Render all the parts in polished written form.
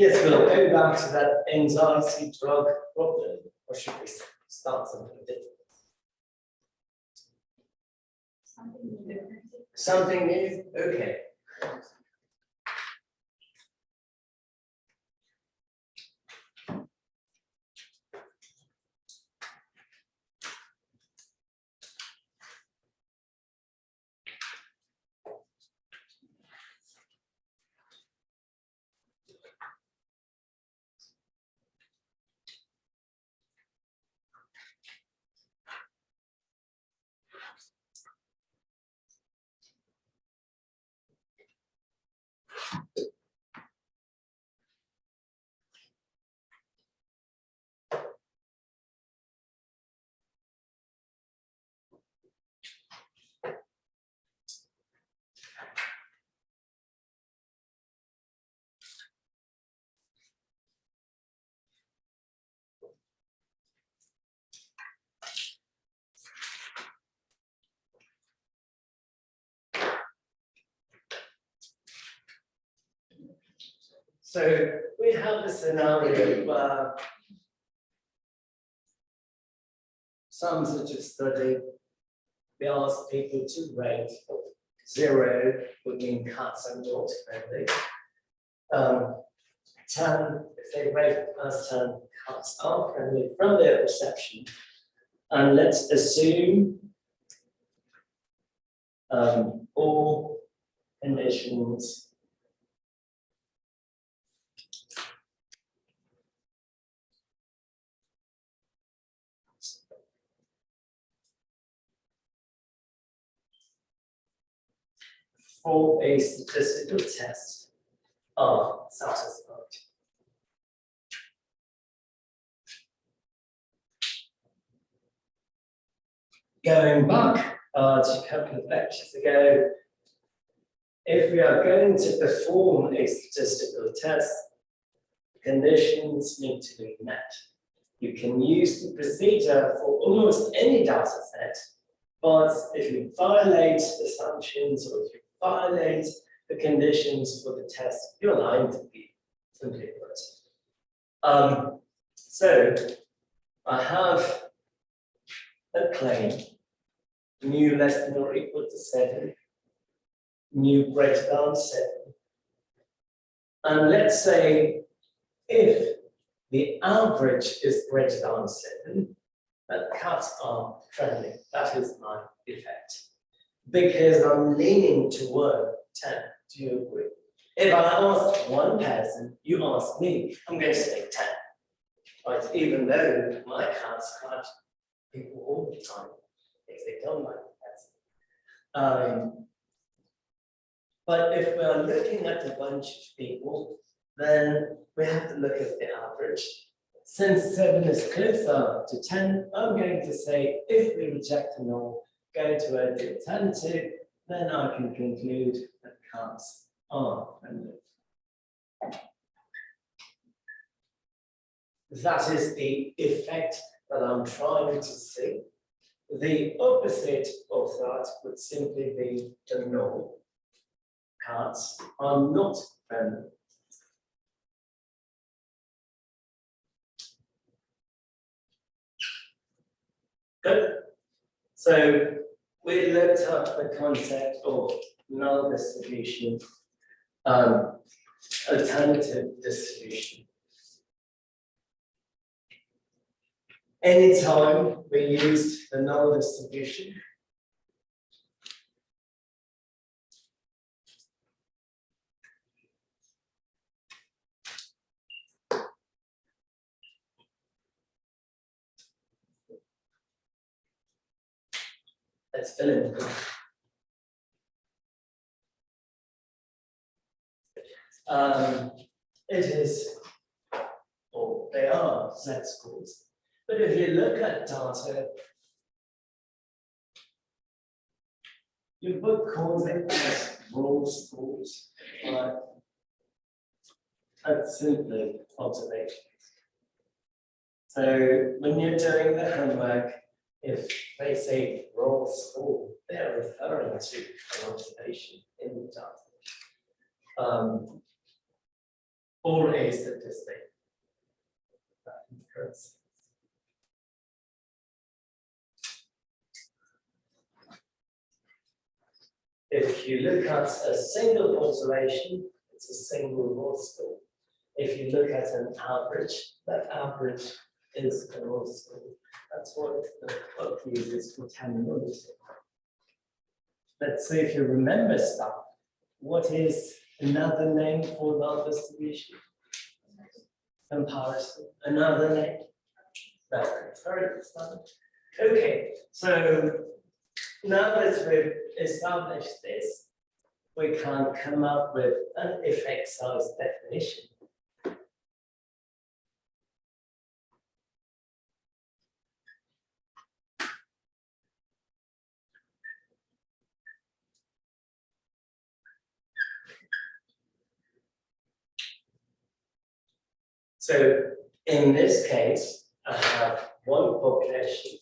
Yes, we'll go back to that anxiety drug problem, or should we start something different? Something different. Something new? Okay. So we have a scenario where some such a study, we ask people to rate 0 would mean cats are not friendly. 10, if they rate as 10, cats are friendly from their perception. And let's assume all conditions for a statistical test are satisfied. Going back to a couple of lectures ago, if we are going to perform a statistical test, conditions need to be met. You can use the procedure for almost any data set, but if you violate assumptions or if you violate the conditions for the test, you're lying to people, simply put. So I have a claim, mu less than or equal to 7, mu greater than 7. And let's say if the average is greater than 7, that cats are friendly. That is my effect. Because I'm leaning toward 10. Do you agree? If I ask one person, you ask me, I'm going to say 10. Right? Even though my cats catch people all the time if they don't like the person. But if we're looking at a bunch of people, then we have to look at the average. Since 7 is closer to 10, I'm going to say if we reject a null, go to the alternative, then I can conclude that cats are friendly. That is the effect that I'm trying to see. The opposite of that would simply be the null. Cats are not friendly. Good. So we looked at the concept of null distribution, alternative distribution. Anytime we used the null distribution, let's fill in. It is, or they are z-scores. But if you look at data, your book calls it as raw scores, right? That's simply observations. So when you're doing the homework, if they say raw score, they're referring to an observation in the data. or a statistic. If you look at a single population, it's a single raw score. If you look at an average, that average is a raw score. That's what the book uses for terminology. Let's say if you remember stuff, what is another name for null distribution? Comparison. Another name? Sorry, okay, so now that we've established this, we can come up with an effect size definition. So in this case, I have one population,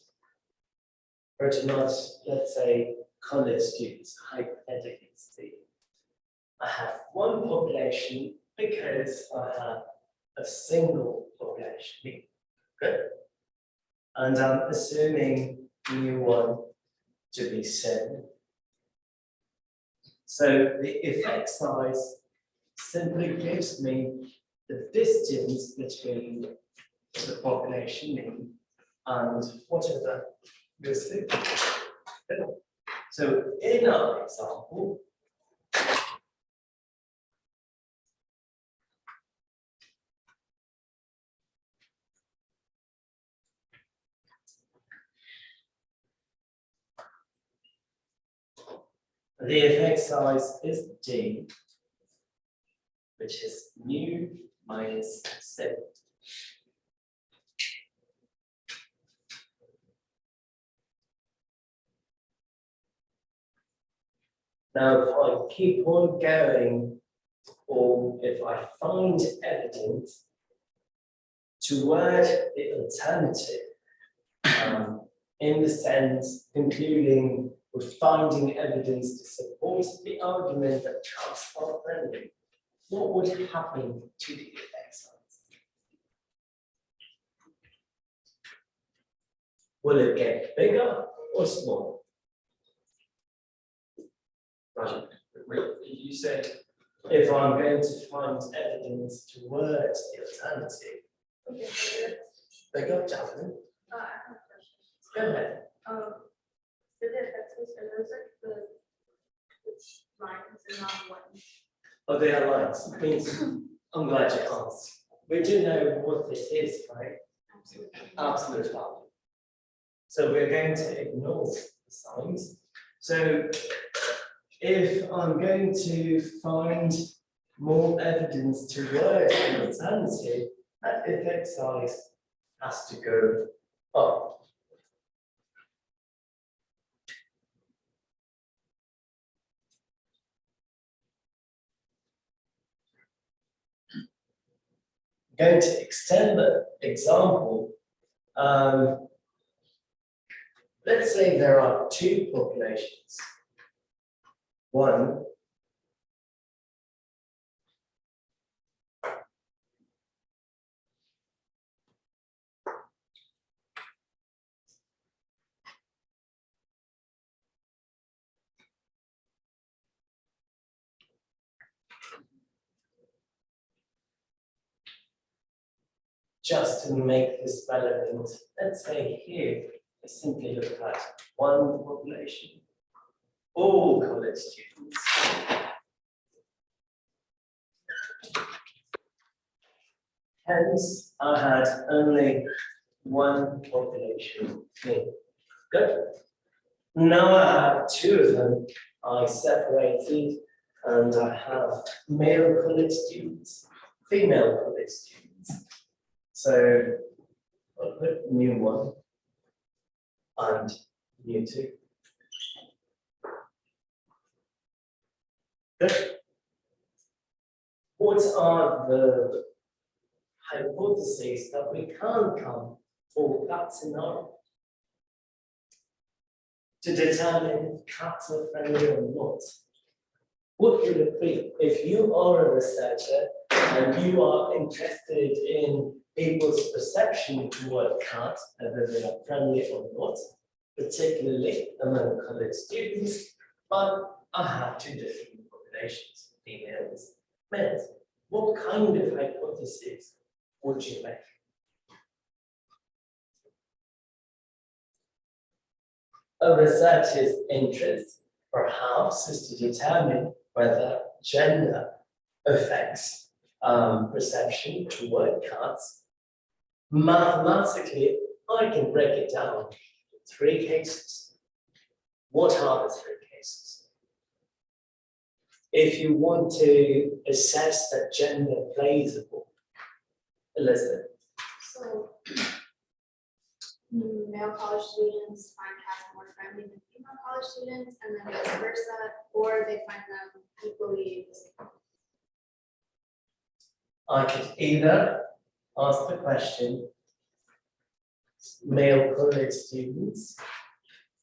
pretty much, let's say, college students, hypothetically speaking. I have one population because I have a single population. Good. And I'm assuming mu1 to be 7. So the effect size simply gives me the distance between the population mean and whatever you see. So in our example, the effect size is D, which is mu minus 7. Now, if I keep on going, or if I find evidence toward the alternative, in the sense, including or finding evidence to support the argument that chance are friendly, what would happen to the effect size? Will it get bigger or smaller? Right. Wait, you said If I'm going to find evidence towards the alternative, Okay, bigger, Jasmine, I have a question. go ahead. The effects are those like the lines and not one. Oh, they are lines. Means I'm glad you asked. We do know what this is, right? Absolutely. Absolute value. So we're going to ignore the signs. So if I'm going to find more evidence towards an alternative, that effect size has to go up. Going to extend the example. Let's say there are two populations. One just to make this relevant, let's say here, I simply look at one population, all college students. Hence, I had only one population here. Good. Now I have two of them. I separated and I have male college students, female college students. So I'll put mu1 and mu2. Good. What are the hypotheses that we can come for that scenario to determine cats are friendly or not? What would it be if you are a researcher and you are interested in people's perception toward cats, whether they are friendly or not, particularly among colored students, but I have two different populations, females, males. What kind of hypotheses would you make? A researcher's interest, perhaps, is to determine whether gender affects perception toward cats. Mathematically, I can break it down into 3 cases. What are the 3 cases? If you want to assess that gender plays a role, Elizabeth. So male college students find cats more friendly than female college students, and then vice versa, or they find them equally the same. I could either ask the question, male college students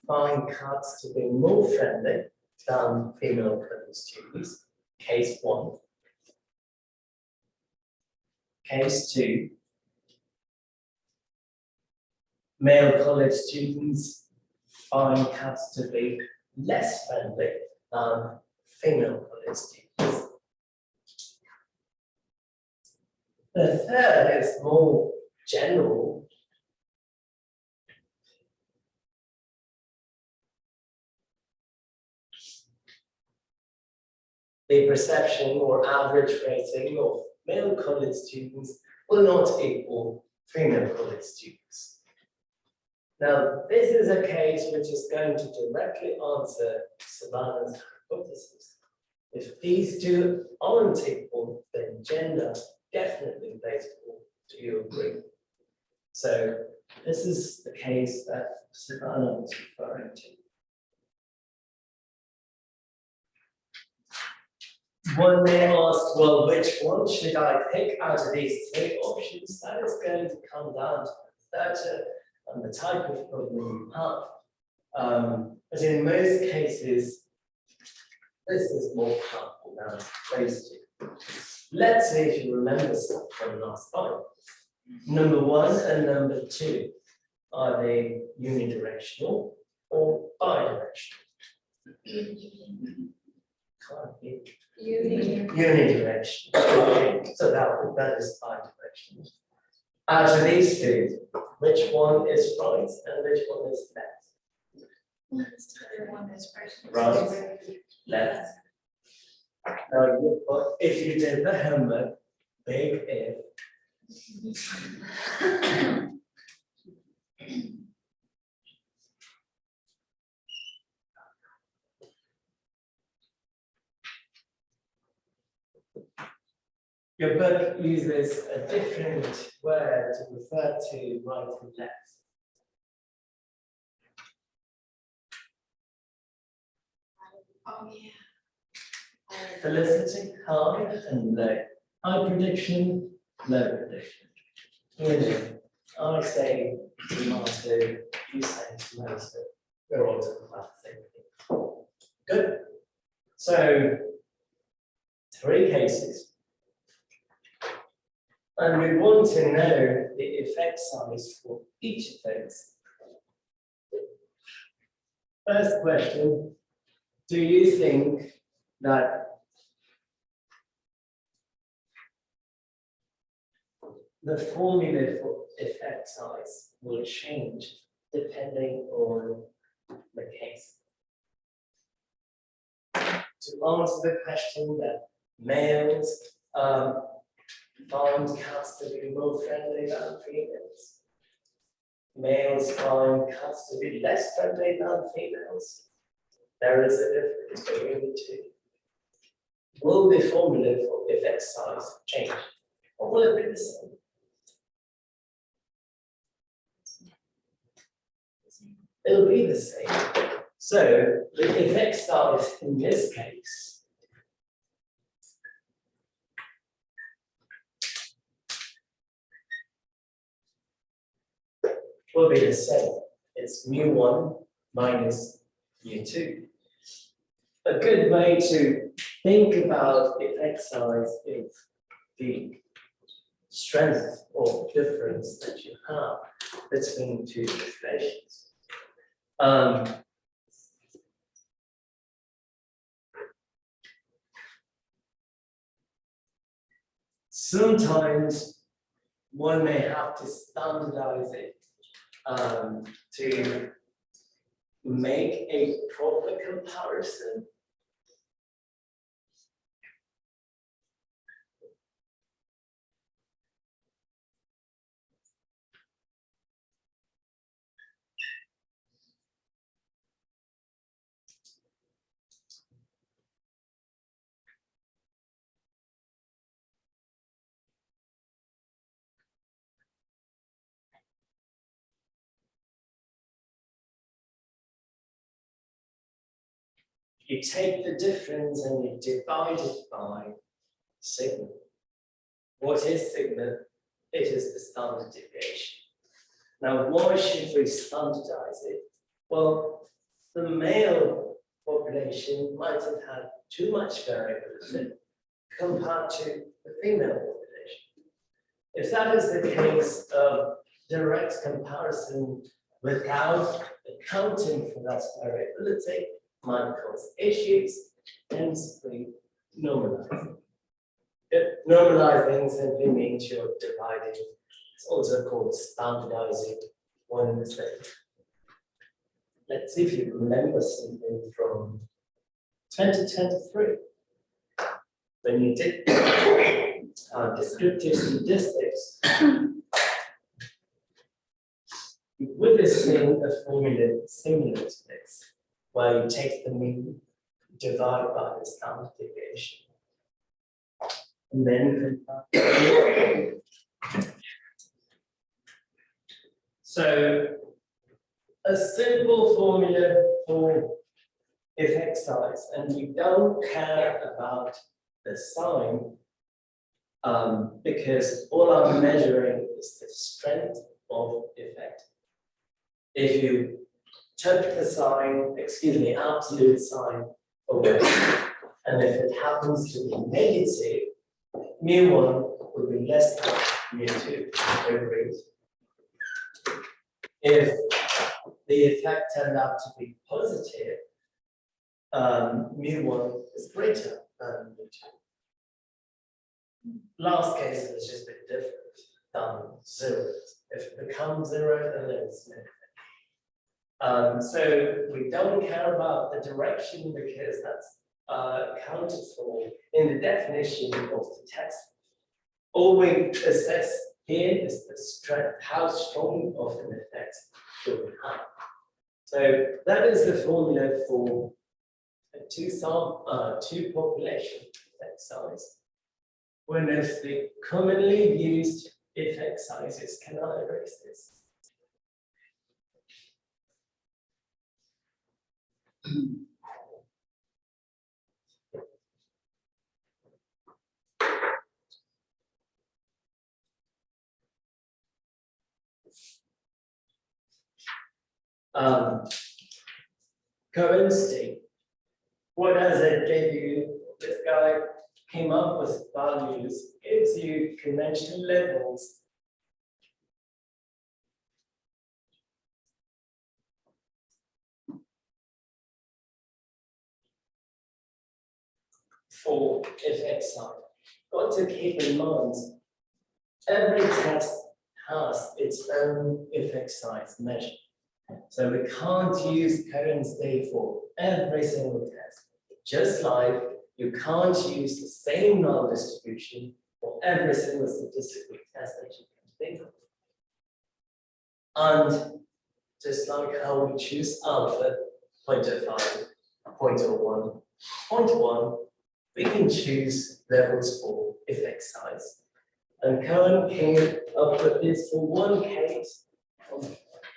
find cats to be more friendly than female college students, case 1. Case 2, male college students find cats to be less friendly than female college students. The third is more general. The perception or average rating of male college students will not equal female college students. Now, this is a case which is going to directly answer Savannah's hypothesis. If these two aren't equal, then gender definitely plays a role. Do you agree? So this is the case that Savannah was referring to. One may ask, well, which one should I pick out of these 3 options? That is going to come down to the researcher and the type of problem you have. But in most cases, this is more powerful than those 2. Let's see if you remember stuff from last time. Number 1 and number 2, are they unidirectional or bidirectional? Can't be. Unidirectional. Okay, so that is bidirectional. Out of these 2, which one is right and which one is left? One is Right, left. Now, if you did the homework, big if. Your book uses a different word to refer to right and left. Oh, yeah. Felicity, high and low. High prediction, low prediction. You know, I say tomato, you say tomato. We're all talking about the same thing. Good. So, 3 cases. And we want to know the effect size for each of those. First question, do you think that the formula for effect size will change depending on the case? To answer the question that males find cats to be more friendly than females. Males find cats to be less friendly than females. There is a difference between the 2. Will the formula for effect size change? Or will it be the same? It'll be the same. So the effect size in this case will be the same. It's mu1 minus mu2. A good way to think about effect size is the strength or difference that you have between two equations. Sometimes one may have to standardize it to make a proper comparison. You take the difference and you divide it by sigma. What is sigma? It is the standard deviation. Now, why should we standardize it? Well, the male population might have had too much variability compared to the female population. If that is the case, direct comparison without accounting for that variability might cause issues, hence we normalize. Normalizing simply means you're dividing. It's also called standardizing one mistake. Let's see if you remember something from 2023. When you did descriptive statistics, you would have seen a formula similar to this, where you take the mean, divide by the standard deviation, and then compare. So a simple formula for effect size, and we don't care about the sign because all I'm measuring is the strength of effect. If you took the sign, absolute sign away, and if it happens to be negative, mu1 will be less than mu2 over 8. If the effect turned out to be positive, mu1 is greater than mu2. Last case is just a bit different than 0. If it becomes 0, then it's negative. So we don't care about the direction because that's accounted for in the definition of the text. All we assess here is the strength, how strong of an effect do we have. So that is the formula for a two population effect size. One of the commonly used effect sizes. Can I erase this? Currency. What does it give you? This guy came up with values, gives you conventional levels. For effect size. Got to keep in mind, every test has its own effect size measure. So we can't use Cohen's d for every single test. Just like you can't use the same null distribution for every single statistical test that you can think of. And just like how we choose alpha, 0.05, 0.01, 0.1, we can choose levels for effect size. And Cohen came up with this for one case,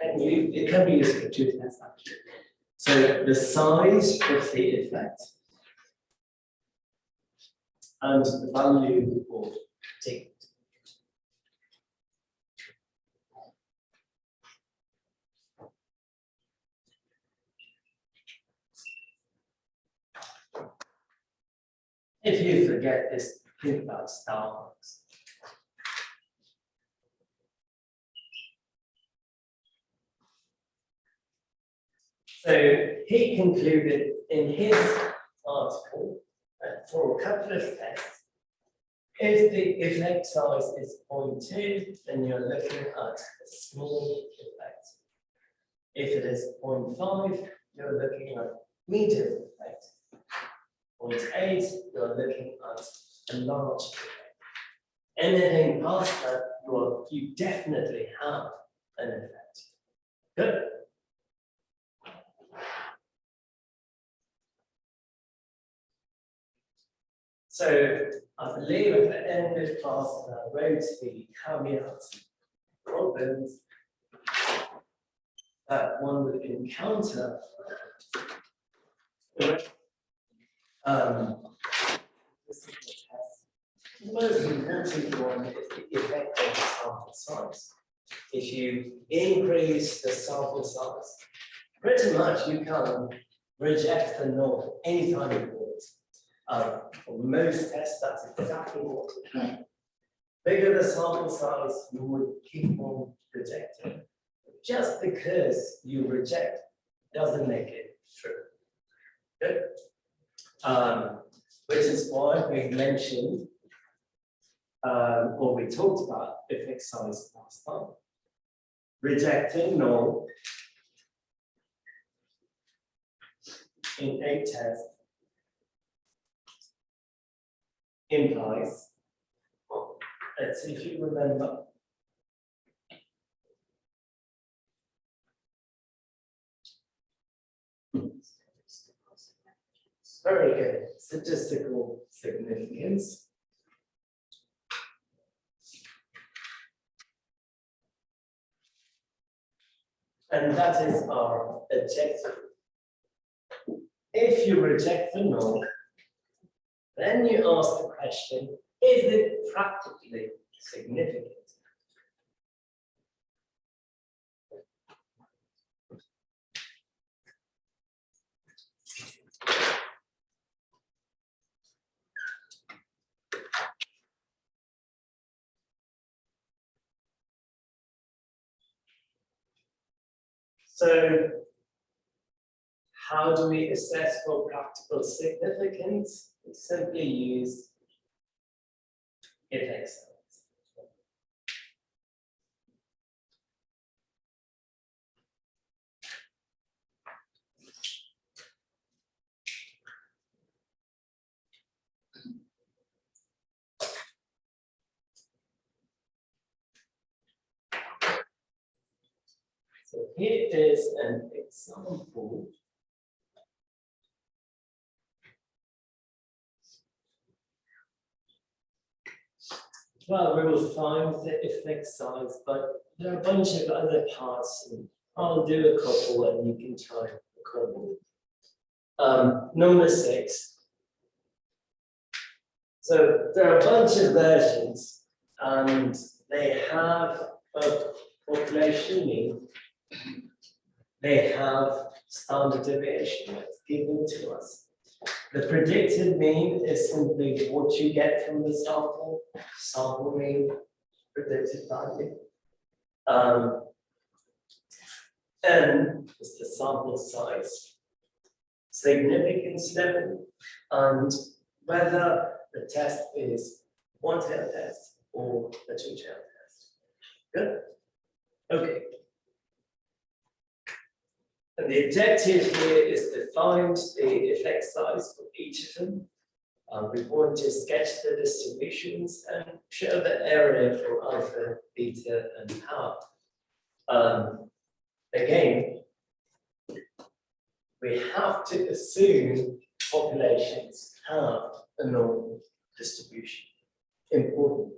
and it can be used for two tests actually. So the size of the effect and the value of t. If you forget this, think about Starbucks. So he concluded in his article that for a couple of tests, if the effect size is 0.2, then you're looking at a small effect. If it is 0.5, you're looking at medium effect. 0.8, you're looking at a large effect. Anything past that, you definitely have an effect. Good. So I believe at the end of class, I wrote the caveat problems that one would encounter. The most important one is the effect of the sample size. If you increase the sample size, pretty much you can reject the norm anytime you want. For most tests, that's exactly what would happen. Bigger the sample size, you would keep on rejecting. Just because you reject doesn't make it true. Good. Which is why we mentioned, or we talked about effect size last time. Rejecting null in a test implies, let's see if you remember. Very good, statistical significance. And that is our objective. If you reject the null, then you ask the question, is it practically significant? So, how do we assess for practical significance? We simply use effect size. So here is an example. Well, we will find the effect size, but there are a bunch of other parts, and I'll do a couple and you can try a couple. Number 6. So there are a bunch of versions, and they have a population mean. They have standard deviation that's given to us. The predicted mean is simply what you get from the sample mean, predicted value. N is the sample size, significance level, and whether the test is one-tailed test or a two-tailed test. Good? Okay. And the objective here is to find the effect size for each of them. We want to sketch the distributions and show the area for alpha, beta, and tau. Again, we have to assume populations have a normal distribution. Important.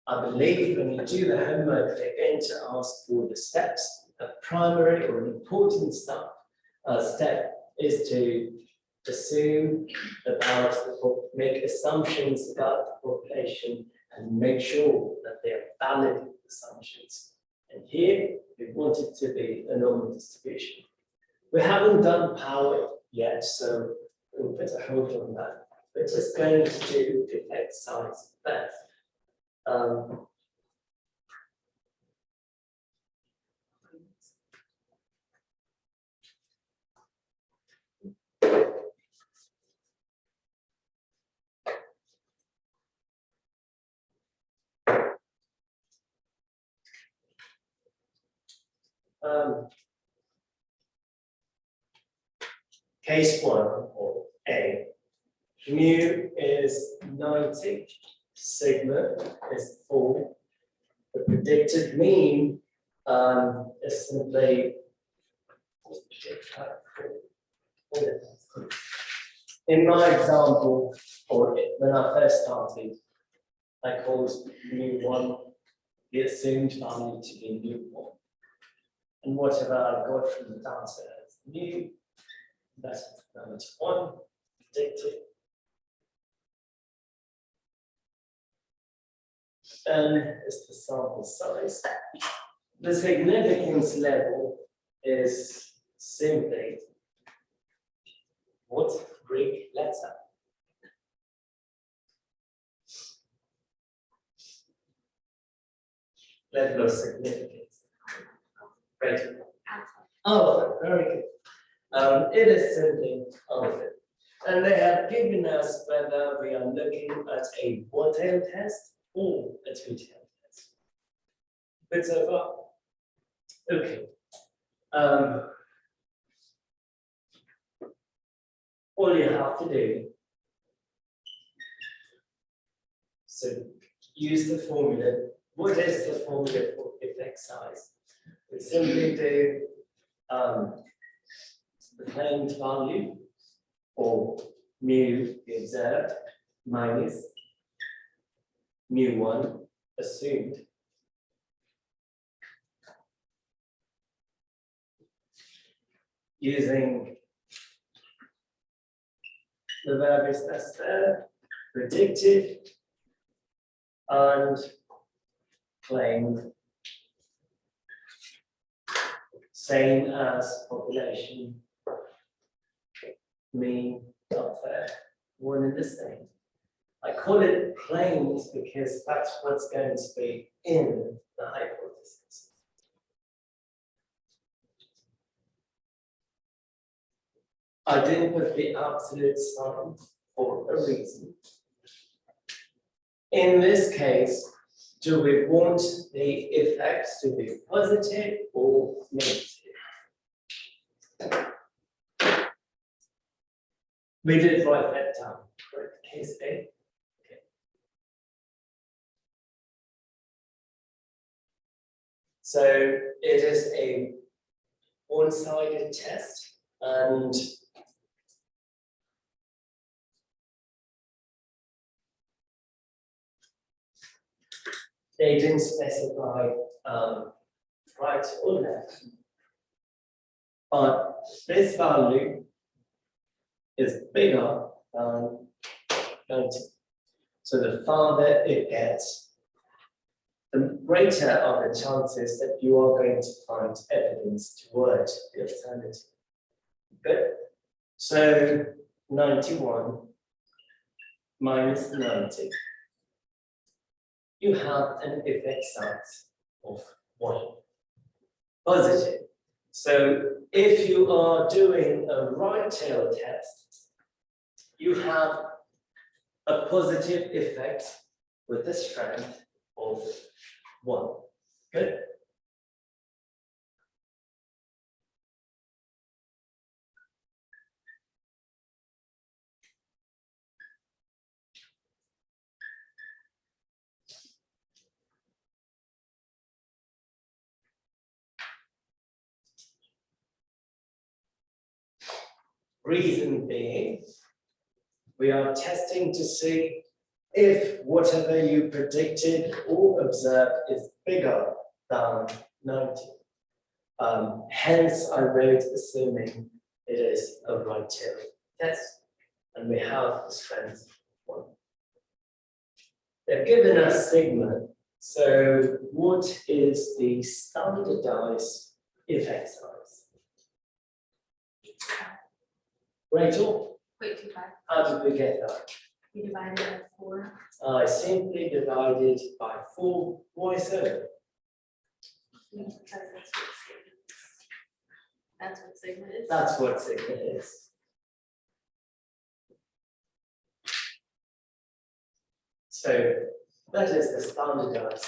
I believe when you do the homework, they're going to ask for the steps. A primary or an important step is to assume about make assumptions about the population and make sure that they are valid assumptions. And here we want it to be a normal distribution. We haven't done power yet, so we'll put a hold on that. We're just going to do effect size first. Case 1 or A, mu is 90, sigma is 4. The predicted mean is simply in my example, or when I first started, I called mu1 the assumed value to be mu1. And whatever I got from the data as mu, that's 91 predicted. N is the sample size. The significance level is simply what Greek letter? Level of significance. Great. Oh, very good. It is simply alpha. And they have given us whether we are looking at a one-tailed test or a two-tailed test. Good so far? Okay. All you have to do, so use the formula. What is the formula for effect size? We simply do the claimed value, or mu the observed, minus mu1 assumed. Using the variables that's there, predicted and claimed, same as population mean up there, one and the same. I call it claims because that's what's going to be in the hypothesis. I didn't put the absolute sign for a reason. In this case, do we want the effects to be positive or negative? We did write that down, correct? Case A. Okay. So it is a one-sided test, and they didn't specify right or left. But this value is bigger than 90. So the farther it gets, the greater are the chances that you are going to find evidence toward the alternative. Good. So 91 minus 90. You have an effect size of 1. Positive. So if you are doing a right tail test, you have a positive effect with the strength of 1. Good. Reason being, we are testing to see if whatever you predicted or observed is bigger than 90. Hence, I wrote assuming it is a right tail test, and we have the strength 1. They've given us sigma, so what is the standardized effect size? Rachel, 0.25. how did we get that? We divided it by 4. I simply divided by 4. Why so? Because that's what sigma is. That's what sigma is. So that is the standardized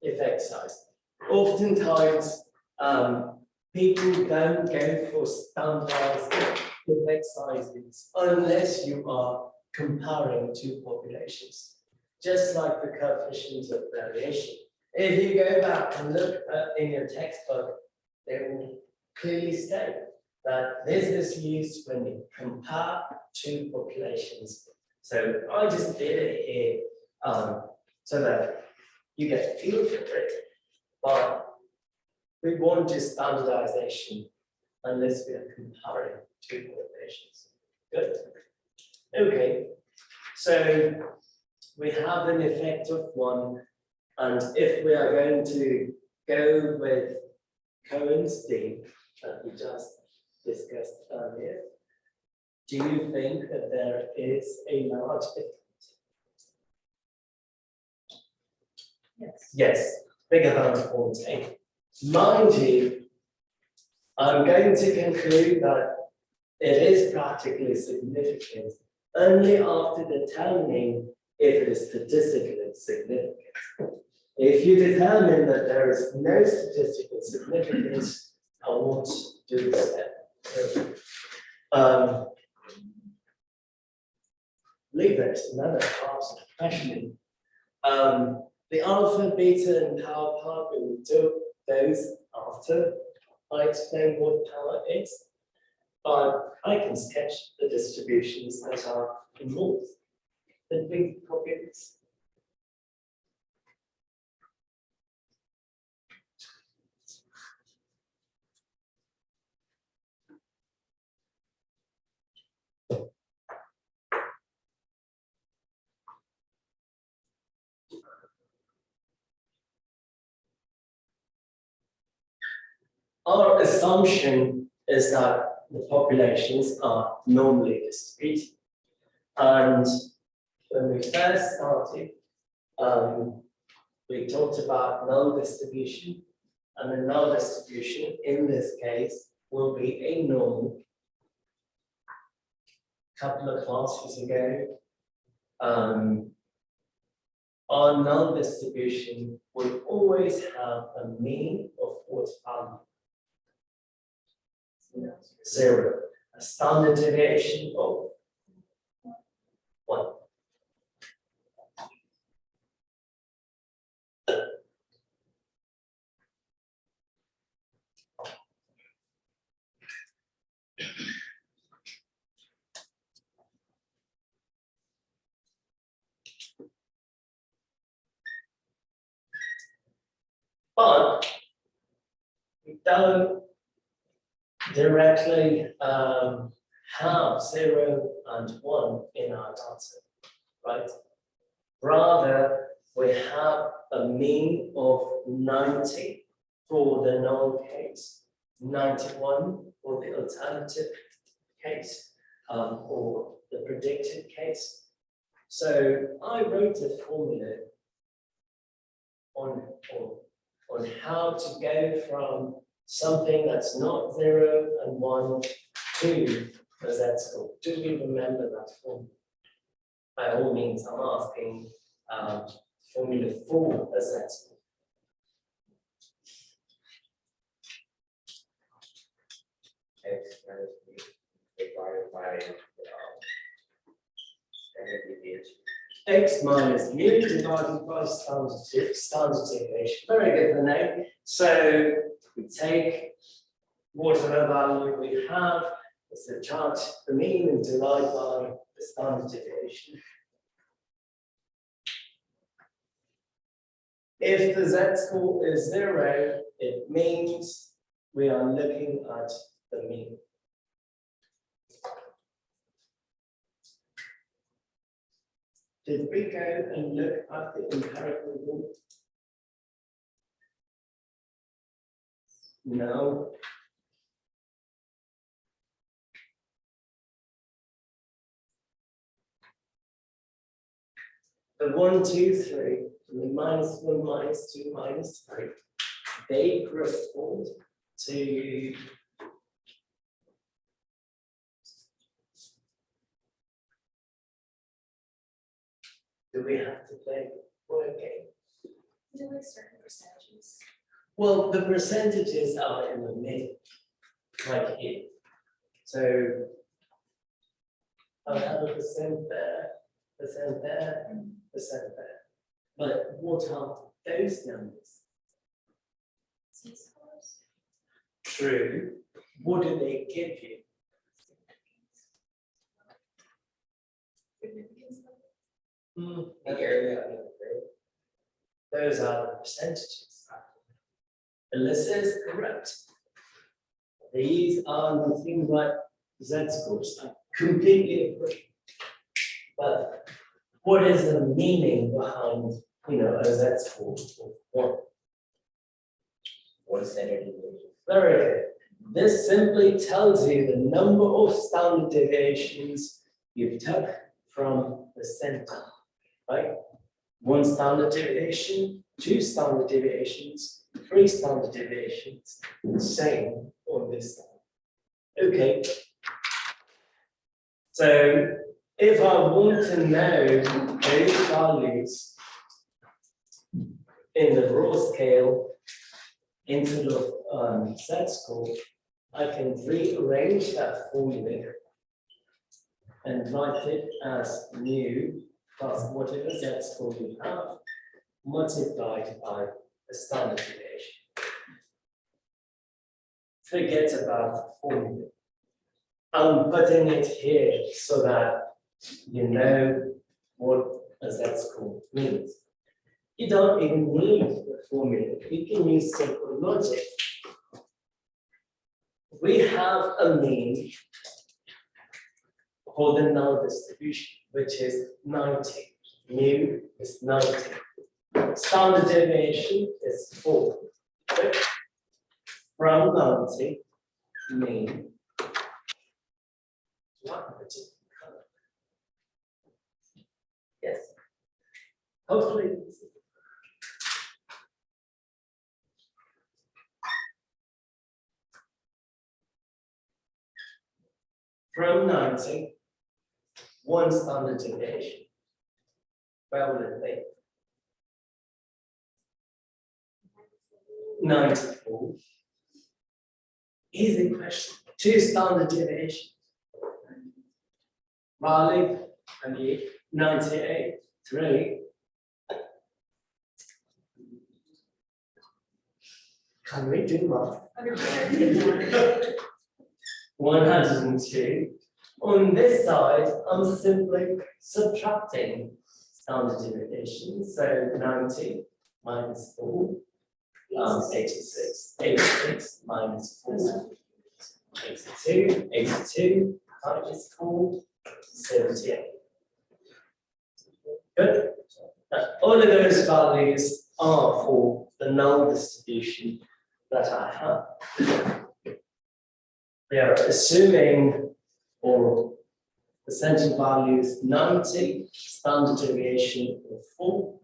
effect size. Oftentimes, people don't go for standardized effect sizes unless you are comparing two populations, just like the coefficients of variation. If you go back and look in your textbook, they will clearly state that this is used when you compare two populations. So I just did it here so that you get a feel for it, but we won't do standardization unless we are comparing two populations. Good. Okay, so we have an effect of 1, and if we are going to go with Cohen's D that we just discussed earlier, do you think that there is a large effect? Yes. Yes, bigger than 40. Mind you, I'm going to conclude that it is practically significant only after determining if it is statistically significant. If you determine that there is no statistical significance, I won't do this step. Leave it, another part of the question. The alpha, beta, and power part, we will do those after I explain what power is. But I can sketch the distributions that are involved. The big problems. Our assumption is that the populations are normally distributed. And when we first started, we talked about null distribution, and the null distribution in this case will be a norm. Couple of classes ago, our null distribution will always have a mean of what value? 0. A standard deviation of 1. But we don't directly have 0 and 1 in our data, right? Rather, we have a mean of 90 for the null case, 91 for the alternative case, or the predicted case. So I wrote a formula on how to go from something that's not 0 and 1 to a z-score. Do we remember that formula? By all means, I'm asking formula for a z-score. X minus b divided by standard deviation. X minus mu divided by standard deviation. Very good, Renee. So we take whatever value we have, subtract the mean and divide by the standard deviation. If the z-score is 0, it means we are looking at the mean. Did we go and look at the empirical rule? No. The 1, 2, 3, and the -1, -2, -3, they correspond to do we have to play for a game? Do like certain percentages. Well, the percentages are in the middle, like here. So I have a percent there, percent there, percent there. But what are those numbers? C-scores. True. What do they give you? Significance level. The area of the curve. Those are the percentages. Alyssa is correct. These are nothing but z-scores. I completely agree. But what is the meaning behind, a z-score of 1? One standard deviation. Very good. This simply tells you the number of standard deviations you took from the center, right? 1 standard deviation, 2 standard deviations, 3 standard deviations, same on this side. Okay. So if I want to know those values in the raw scale into the z-score, I can rearrange that formula and write it as mu plus whatever z-score you have multiplied by the standard deviation. Forget about the formula. I'm putting it here so that you know what a z-score means. You don't even need the formula. You can use simple logic. We have a mean for the null distribution, which is 90. Mu is 90. Standard deviation is 4. From 90, mean. Yes. Hopefully. From 90, 1 standard deviation. Where would it be? 94. Easy question. 2 standard deviations. Marley, and you, 98, 3. Can we do math? 102. On this side, I'm simply subtracting standard deviation. So 90 minus 4, 86. 86 minus 4, 82. 82 minus 4, 78. Good. All of those values are for the null distribution that I have. They are assuming for the center value is 90, standard deviation of 4.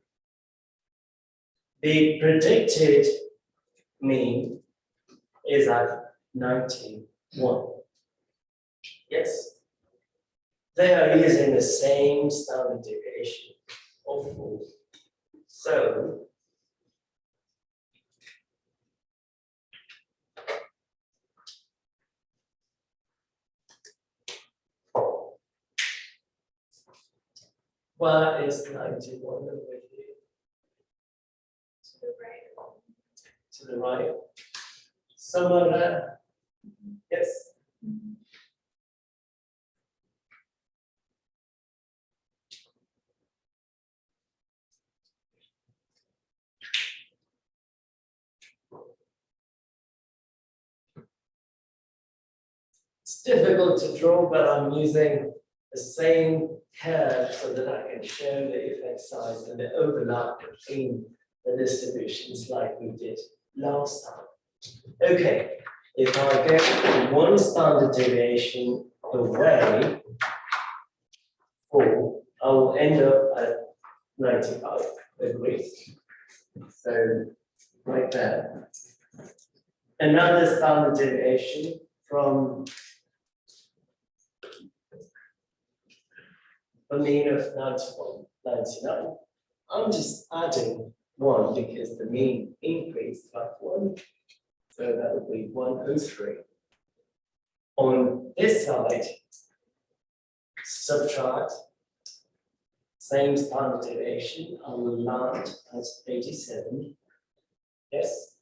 The predicted mean is at 91. Yes. They are using the same standard deviation of 4. So where is 91 over here? To the right. To the right. Somewhere there. Yes. It's difficult to draw, but I'm using the same curve so that I can show the effect size and the overlap between the distributions like we did last time. Okay, if I go 1 standard deviation away, I will end up at 95 degrees. So right there. Another standard deviation from a mean of 91, 99. I'm just adding 1 because the mean increased by 1. So that would be 103. On this side, subtract same standard deviation, I will land at 87. Yes.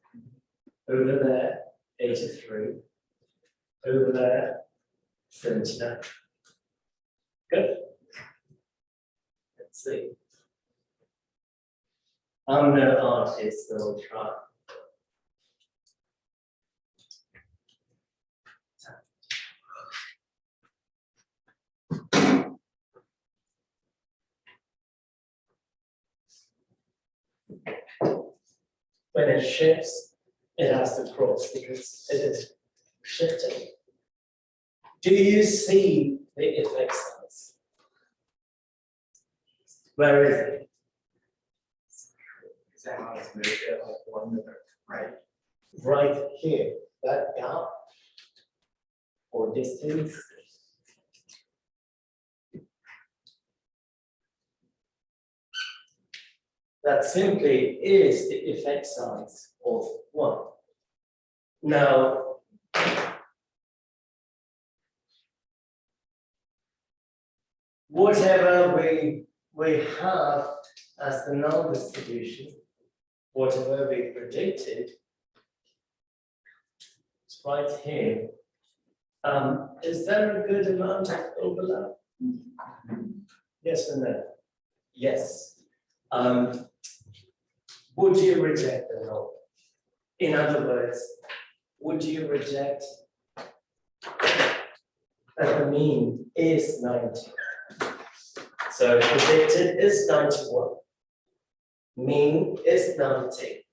Over there, 83. Over there, 79. Good. Let's see. I'm no artist, so I'll try. When it shifts, it has to cross because it is shifting. Do you see the effect size? Where is it? Is that how it's moved at like 1 minute, right? Right here, that gap or distance. That simply is the effect size of 1. Now, whatever we have as the null distribution, whatever we predicted, it's right here. Is there a good amount of overlap? Yes or no? Yes. Would you reject the null? In other words, would you reject that the mean is 90? So predicted is 91. Mean is 90.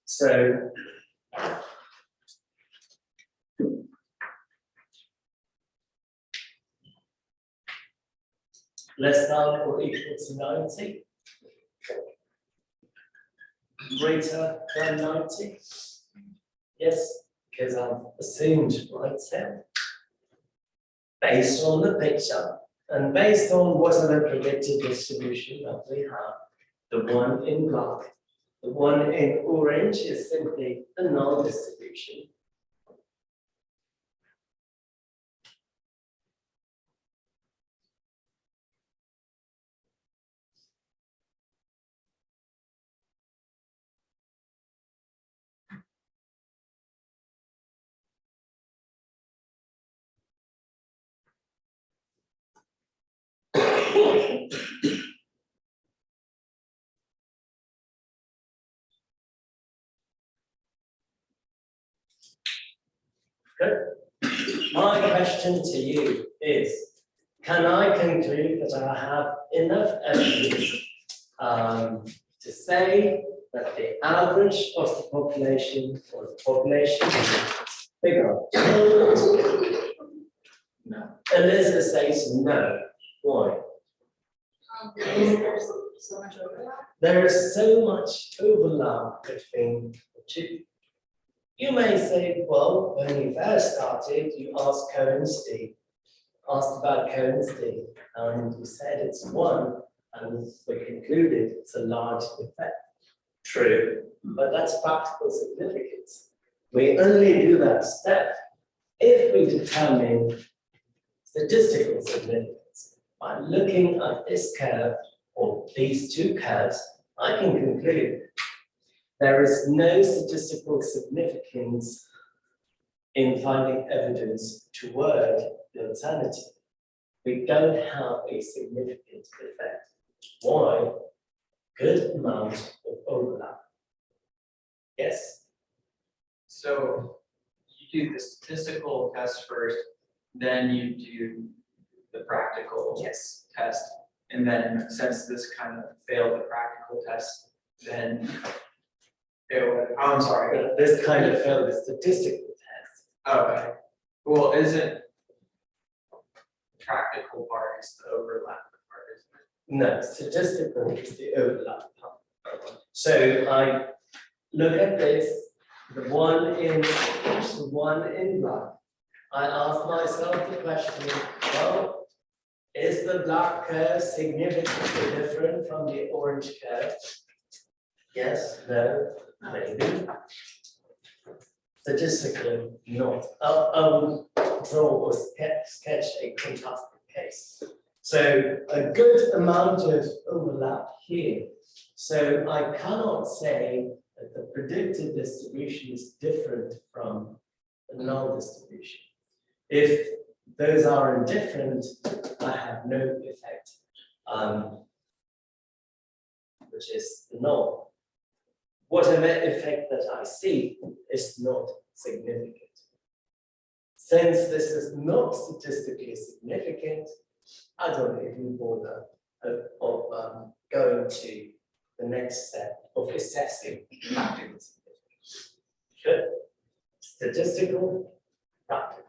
So less than or equal to 90. Greater than 90. Yes, because I've assumed right there. Based on the picture and based on whatever predicted distribution that we have, the one in black, the one in orange is simply a null distribution. Good. My question to you is, can I conclude that I have enough evidence to say that the average of the population or the population figure? No. Elizabeth says no. Why? There's so much overlap. There is so much overlap between the two. You may say, well, when you first started, you asked about Cohen's d, and you said it's 1, and we concluded it's a large effect. True, but that's practical significance. We only do that step if we determine statistical significance. By looking at this curve or these two curves, I can conclude there is no statistical significance in finding evidence toward the alternative. We don't have a significant effect. Why? Good amount of overlap. Yes. So you do the statistical test first, then you do the practical Yes. test. And then since this kind of failed the practical test, then it would, I'm sorry. This kind of failed the statistical test. Okay. Well, isn't practical part is the overlap part, isn't it? No, statistical is the overlap part. So I look at this, the one in black. I ask myself the question, well, is the black curve significantly different from the orange curve? Yes, no, maybe. Statistically, not. Draw or sketch a contrasting case. So a good amount of overlap here. So I cannot say that the predicted distribution is different from the null distribution. If those are indifferent, I have no effect, which is the null. Whatever effect that I see is not significant. Since this is not statistically significant, I don't even bother of going to the next step of assessing practical significance. Good. Statistical, practical.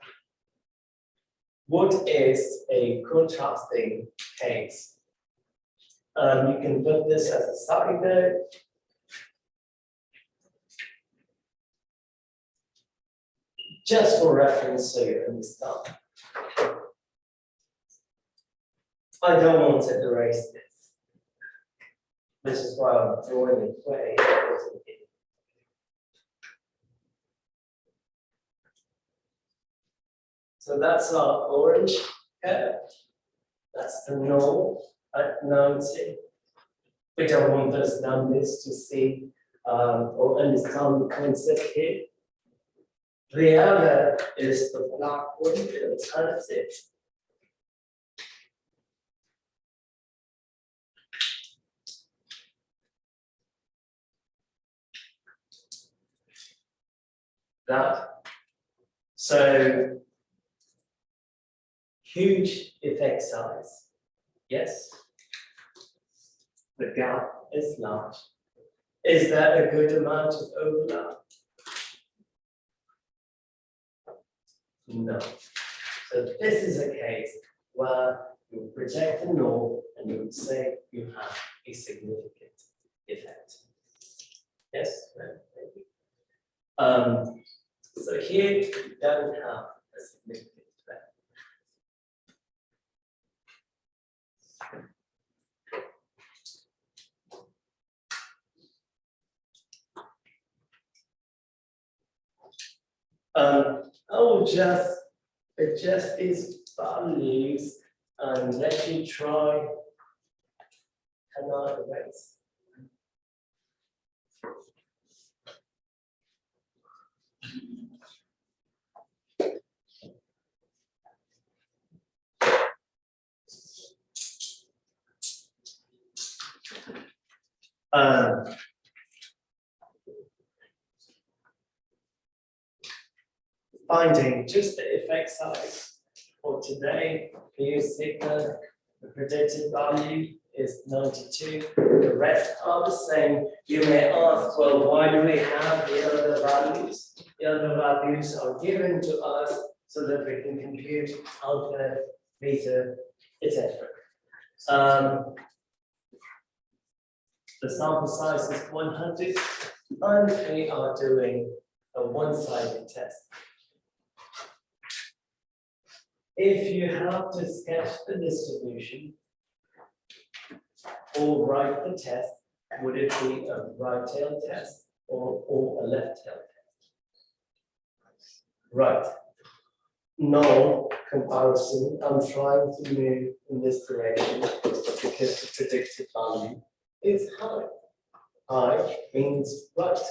What is a contrasting case? You can put this as a side note. Just for reference, so you understand. I don't want to erase this. This is why I'm drawing it way. So that's our orange curve. That's the null at 90. We don't want those numbers to see or understand the concept here. The other is the black one, the alternative. That. So huge effect size. Yes. The gap is large. Is that a good amount of overlap? No. So this is a case where you project the null and you would say you have a significant effect. Yes? No, maybe. So here you don't have a significant effect. I will just adjust these values and let you try. Can I erase? Finding just the effect size for today, mu sigma, the predicted value is 92. The rest are the same. You may ask, well, why do we have the other values? The other values are given to us so that we can compute alpha, beta, etc. The sample size is 100, and we are doing a one-sided test. If you have to sketch the distribution or write the test, would it be a right tail test or a left tail test? Right. No comparison. I'm trying to move in this direction because the predicted value is high. High means right.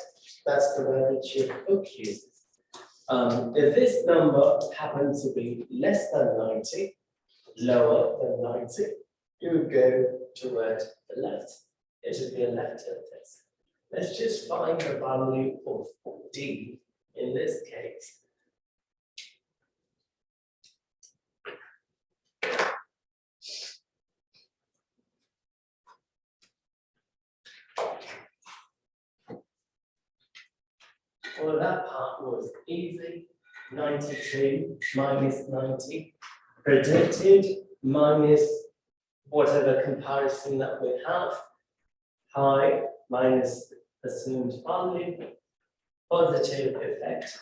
That's the word that your book uses. If this number happens to be less than 90, lower than 90, you would go toward the left. It would be a left tail test. Let's just find the value of D in this case. Well, that part was easy. 92 minus 90. Predicted minus whatever comparison that we have. High minus assumed value. Positive effect.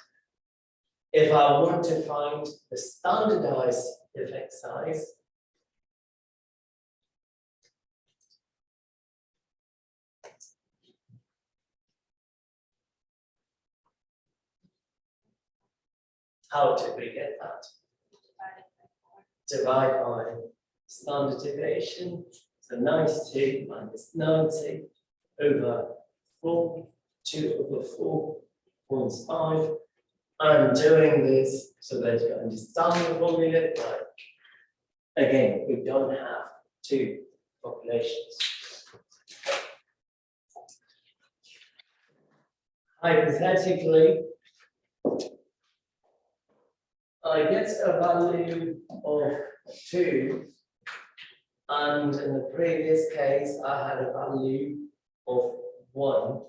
If I want to find the standardized effect size, How did we get that? Divide by standard deviation, so 92 minus 90 over 4, 2 over 4.5. I'm doing this so that you understand what we look like. Again, we don't have two populations. Hypothetically, I get a value of 2, and in the previous case, I had a value of 1.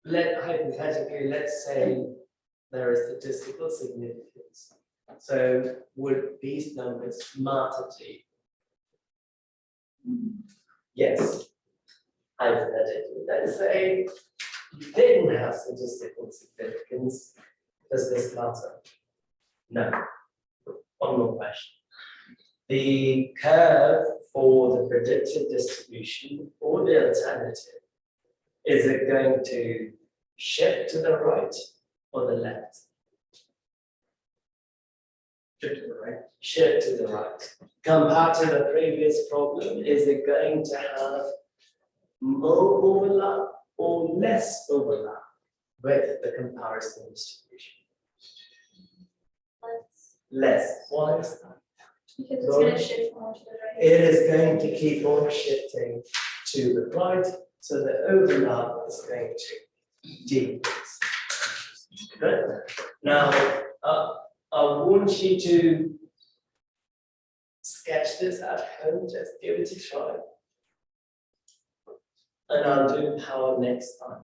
Hypothetically, let's say there is statistical significance. So would these numbers matter to you? Yes. Hypothetically, let's say you didn't have statistical significance. Does this matter? No. One more question. The curve for the predicted distribution or the alternative, is it going to shift to the right or the left? Shift to the right. Shift to the right. Compared to the previous problem, is it going to have more overlap or less overlap with the comparison distribution? Less. Why is that? Because it's gonna shift more to the right. It is going to keep on shifting to the right, so the overlap is going to decrease. Good. Now, I want you to sketch this at home, just give it a try. And I'll do power next time.